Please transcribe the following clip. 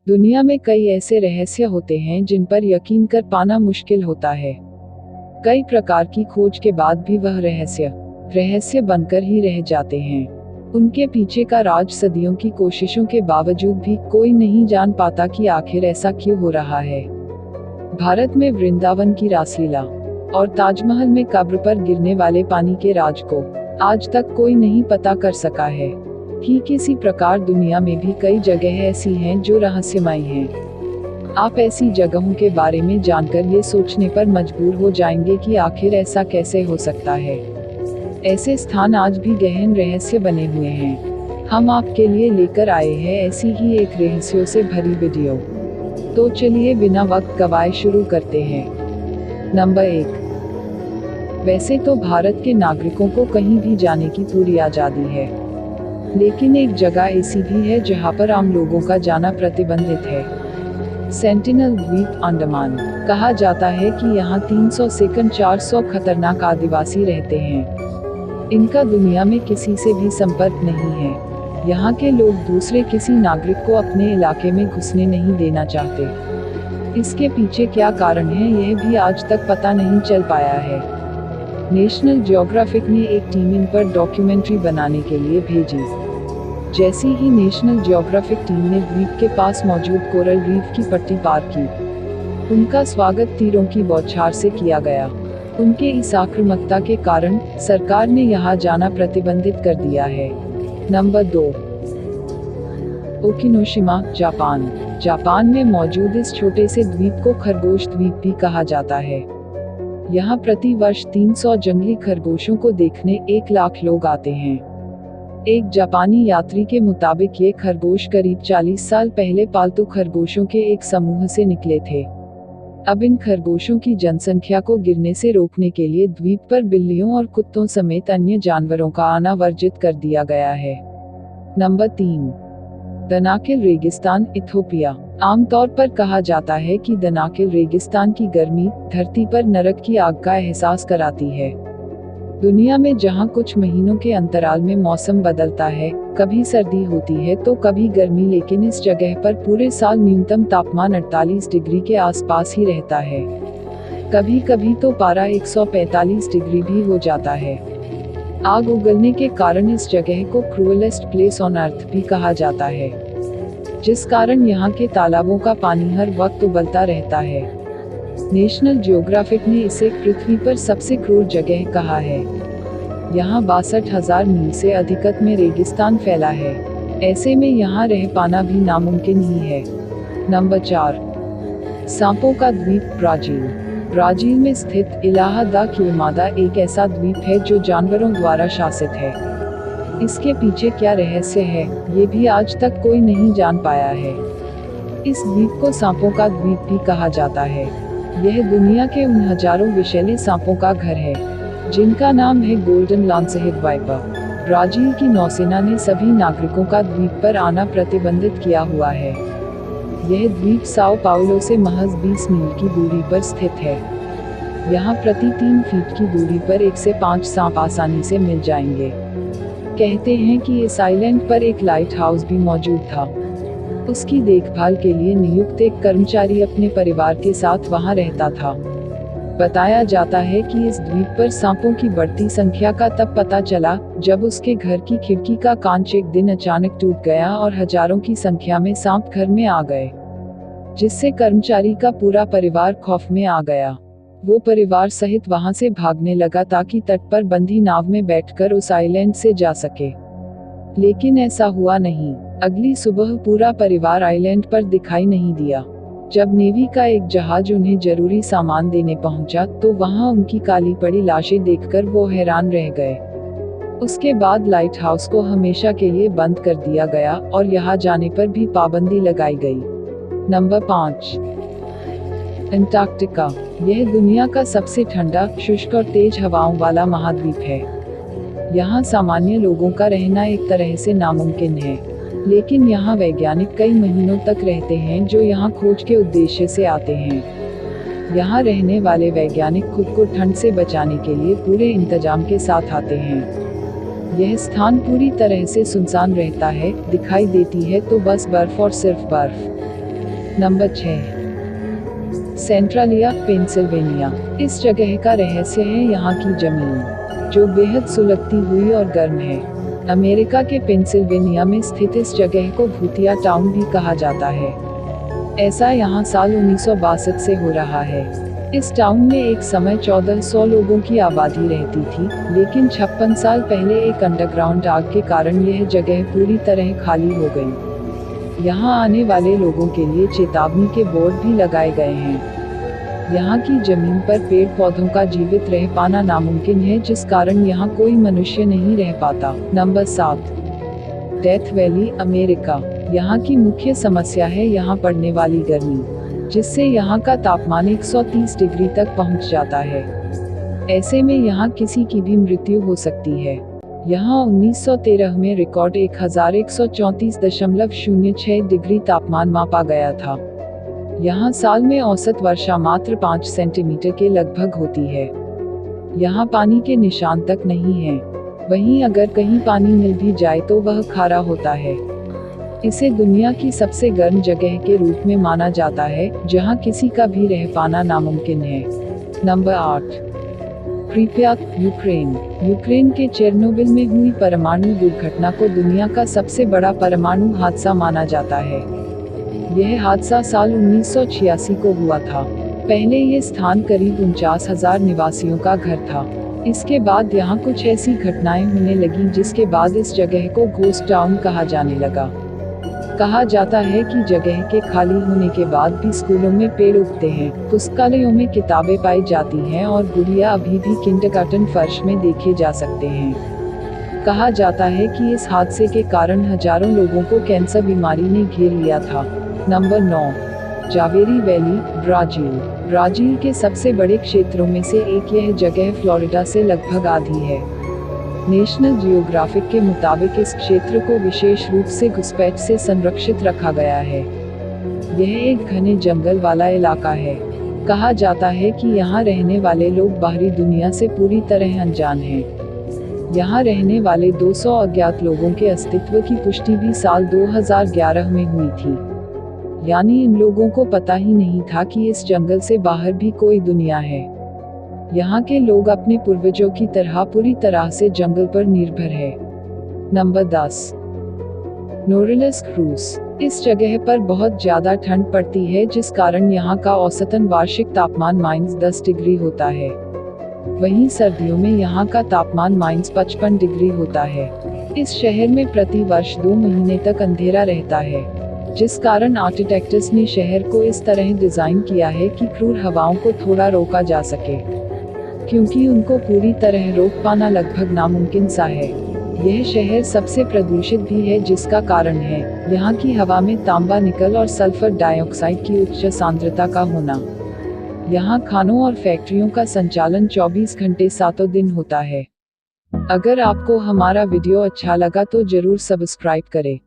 दुनिया में कई ऐसे रहस्य होते हैं जिन पर यकीन कर पाना मुश्किल होता है। कई प्रकार की खोज के बाद भी वह रहस्य बनकर ही रह जाते हैं। उनके पीछे का राज सदियों की कोशिशों के बावजूद भी कोई नहीं जान पाता कि आखिर ऐसा क्यों हो रहा है। भारत में वृंदावन की रासलीला और ताजमहल में कब्र पर गिरने वाले पानी के राज को आज तक कोई नहीं पता कर सका है। ठीक इसी प्रकार दुनिया में भी कई जगह ऐसी हैं जो रहस्यमयी हैं। आप ऐसी जगहों के बारे में जानकर ये सोचने पर मजबूर हो जाएंगे कि आखिर ऐसा कैसे हो सकता है। ऐसे स्थान आज भी गहन रहस्य बने हुए हैं। हम आपके लिए लेकर आए हैं ऐसी ही एक रहस्यों से भरी वीडियो। तो चलिए बिना वक्त गवाए शुरू करते हैं। नंबर 1। वैसे तो भारत के नागरिकों को कहीं भी जाने की पूरी आज़ादी है, लेकिन एक जगह ऐसी भी है जहां पर आम लोगों का जाना प्रतिबंधित है। सेंटिनल द्वीप, अंडमान। कहा जाता है कि यहाँ 300 से 400 खतरनाक आदिवासी रहते हैं। इनका दुनिया में किसी से भी संपर्क नहीं है। यहाँ के लोग दूसरे किसी नागरिक को अपने इलाके में घुसने नहीं देना चाहते। इसके पीछे क्या कारण है यह भी आज तक पता नहीं चल पाया है। नेशनल ज्योग्राफिक ने एक टीम इन पर डॉक्यूमेंट्री बनाने के लिए भेजी। जैसी ही नेशनल ज्योग्राफिक टीम ने द्वीप के पास मौजूद कोरल रीफ की पट्टी पार की, उनका स्वागत तीरों की बौछार से किया गया। उनके इस आक्रामकता के कारण सरकार ने यहाँ जाना प्रतिबंधित कर दिया है। नंबर 2। ओकिनोशिमा, जापान। जापान में मौजूद इस छोटे से द्वीप को खरगोश द्वीप भी कहा जाता है। यहाँ प्रति वर्ष 300 जंगली खरगोशों को देखने 1 लाख लोग आते हैं। एक जापानी यात्री के मुताबिक ये खरगोश करीब 40 साल पहले पालतू खरगोशों के एक समूह से निकले थे। अब इन खरगोशों की जनसंख्या को गिरने से रोकने के लिए द्वीप पर बिल्लियों और कुत्तों समेत अन्य जानवरों का आना वर्जित कर दिया गया है। नंबर 3। दनाकिल रेगिस्तान, इथोपिया। आमतौर पर कहा जाता है कि दनाकिल रेगिस्तान की गर्मी धरती पर नरक की आग का एहसास कराती है। दुनिया में जहां कुछ महीनों के अंतराल में मौसम बदलता है, कभी सर्दी होती है तो कभी गर्मी, लेकिन इस जगह पर पूरे साल न्यूनतम तापमान 48 डिग्री के आसपास ही रहता है। कभी कभी तो पारा 145 डिग्री भी हो जाता है। आग उगलने के कारण इस जगह को क्रूएलेस्ट प्लेस ऑन अर्थ भी कहा जाता है, जिस कारण यहाँ के तालाबों का पानी हर वक्त उबलता रहता है। नेशनल ज्योग्राफिक ने इसे पृथ्वी पर सबसे क्रूर जगह कहा है। यहाँ 62,000 मील से अधिक में रेगिस्तान फैला है। ऐसे में यहाँ रह पाना भी नामुमकिन ही है। नंबर 4। सांपों का द्वीप, ब्राजील। ब्राजील में स्थित इलाहा दा क्विमादा एक ऐसा द्वीप है जो जानवरों द्वारा शासित है। इसके पीछे क्या रहस्य है ये भी आज तक कोई नहीं जान पाया है। इस द्वीप को सांपों का द्वीप भी कहा जाता है। यह दुनिया के उन हजारों विषैले सांपों का घर है जिनका नाम है गोल्डन लांसहेड वाइपर। ब्राजील की नौसेना ने सभी नागरिकों का द्वीप पर आना प्रतिबंधित किया हुआ है। यह द्वीप साओ पाउलो से महज 20 मील की दूरी पर स्थित है। यहाँ प्रति 3 फीट की दूरी पर 1 से 5 सांप आसानी से मिल जाएंगे। कहते हैं कि इस आइलैंड पर एक लाइट हाउस भी मौजूद था। उसकी देखभाल के लिए नियुक्त एक कर्मचारी अपने परिवार के साथ वहां रहता था। बताया जाता है कि इस द्वीप पर सांपों की बढ़ती संख्या का तब पता चला जब उसके घर की खिड़की का कांच एक दिन अचानक टूट गया और हजारों की संख्या में सांप घर में आ गए, जिससे कर्मचारी का पूरा परिवार खौफ में आ गया। वो परिवार सहित वहां से भागने लगा ताकि तट पर बंधी नाव में बैठकर उस आइलैंड से जा सके, लेकिन ऐसा हुआ नहीं। अगली सुबह पूरा परिवार आइलैंड पर दिखाई नहीं दिया। जब नेवी का एक जहाज उन्हें जरूरी सामान देने पहुंचा तो वहां उनकी काली पड़ी लाशें देखकर वो हैरान रह गए। उसके बाद लाइट हाउस को हमेशा के लिए बंद कर दिया गया और यहाँ जाने पर भी पाबंदी लगाई गई। नंबर 5। अंटार्कटिका। यह दुनिया का सबसे ठंडा, शुष्क और तेज हवाओं वाला महाद्वीप है। यहाँ सामान्य लोगों का रहना एक तरह से नामुमकिन है, लेकिन यहाँ वैज्ञानिक कई महीनों तक रहते हैं जो यहाँ खोज के उद्देश्य से आते हैं। यहाँ रहने वाले वैज्ञानिक खुद को ठंड से बचाने के लिए पूरे इंतजाम के साथ आते हैं। यह स्थान पूरी तरह से सुनसान रहता है, दिखाई देती है तो बस बर्फ और सिर्फ बर्फ। Number 6, Centralia, Pennsylvania. इस जगह का रहस्य है यहाँ की जमीन, जो बेहद सुलगती हुई और गर्म है। अमेरिका के पेंसिल्वेनिया में स्थित इस जगह को भूतिया टाउन भी कहा जाता है। ऐसा यहाँ साल 1962 से हो रहा है। इस टाउन में एक समय 1400 लोगों की आबादी रहती थी, लेकिन 56 साल पहले एक अंडरग्राउंड आग के कारण यह जगह पूरी तरह खाली हो गई। यहाँ आने वाले लोगों के लिए चेतावनी के बोर्ड भी लगाए गए हैं। यहाँ की जमीन पर पेड़ पौधों का जीवित रह पाना नामुमकिन है, जिस कारण यहाँ कोई मनुष्य नहीं रह पाता। Number 7, death valley, America. यहाँ की मुख्य समस्या है यहाँ पड़ने वाली गर्मी, जिससे यहाँ का तापमान 130 डिग्री तक पहुँच जाता है। ऐसे में यहाँ किसी की भी मृत्यु हो सकती है। यहाँ 1913 में रिकॉर्ड 1134.06 डिग्री तापमान मापा गया था। यहाँ साल में औसत वर्षा मात्र 5 सेंटीमीटर के लगभग होती है। यहाँ पानी के निशान तक नहीं है। वहीं अगर कहीं पानी मिल भी जाए तो वह खारा होता है। इसे दुनिया की सबसे गर्म जगह के रूप में माना जाता है, जहाँ किसी का भी रह पाना नामुमकिन है। Number 8, प्रिप्यात, Ukraine. यूक्रेन के चेरनोबिल में हुई परमाणु दुर्घटना को दुनिया का सबसे बड़ा परमाणु हादसा माना जाता है। यह हादसा साल 1986 को हुआ था। पहले ये स्थान करीब 49,000 निवासियों का घर था। इसके बाद यहाँ कुछ ऐसी घटनाएं होने लगीं, जिसके बाद इस जगह को घोस्ट टाउन कहा जाने लगा। कहा जाता है कि जगह के खाली होने के बाद भी स्कूलों में पेड़ उगते हैं, पुस्तकालयों में किताबें पाई जाती हैं और गुड़िया अभी भी किंडरगार्टन फर्श में देखे जा सकते हैं। कहा जाता है कि इस हादसे के कारण हजारों लोगों को कैंसर बीमारी ने घेर लिया था। Number 9, Javari valley, Brazil. Brazil के सबसे बड़े क्षेत्रों में से एक यह जगह फ्लोरिडा से लगभग आधी है। नेशनल जियोग्राफिक के मुताबिक इस क्षेत्र को विशेष रूप से घुसपैठ से संरक्षित रखा गया है। यह एक घने जंगल वाला इलाका है। कहा जाता है कि यहाँ रहने वाले लोग बाहरी दुनिया से पूरी तरह अनजान हैं। यहाँ रहने वाले 200 अज्ञात लोगों के अस्तित्व की पुष्टि भी साल 2011 में हुई थी। यानी इन लोगों को पता ही नहीं था कि इस जंगल से बाहर भी कोई दुनिया है। यहाँ के लोग अपने पूर्वजों की तरह पूरी तरह से जंगल पर निर्भर है। नंबर 10, नोरेलिस क्रूज। इस जगह पर बहुत ज्यादा ठंड पड़ती है, जिस कारण यहाँ का औसतन वार्षिक तापमान -10 डिग्री होता है। वहीं सर्दियों में यहाँ का तापमान -55 डिग्री होता है। इस शहर में प्रति वर्ष 2 महीने तक अंधेरा रहता है, जिस कारण आर्किटेक्ट्स ने शहर को इस तरह डिजाइन किया है कि क्रूर हवाओं को थोड़ा रोका जा सके, क्योंकि उनको पूरी तरह रोक पाना लगभग नामुमकिन सा है। यह शहर सबसे प्रदूषित भी है, जिसका कारण है यहाँ की हवा में तांबा, निकल और सल्फर डाइऑक्साइड की उच्च सांद्रता का होना। यहाँ खानों और फैक्ट्रियों का संचालन 24 घंटे 7 दिन होता है। अगर आपको हमारा वीडियो अच्छा लगा तो जरूर सब्सक्राइब करें।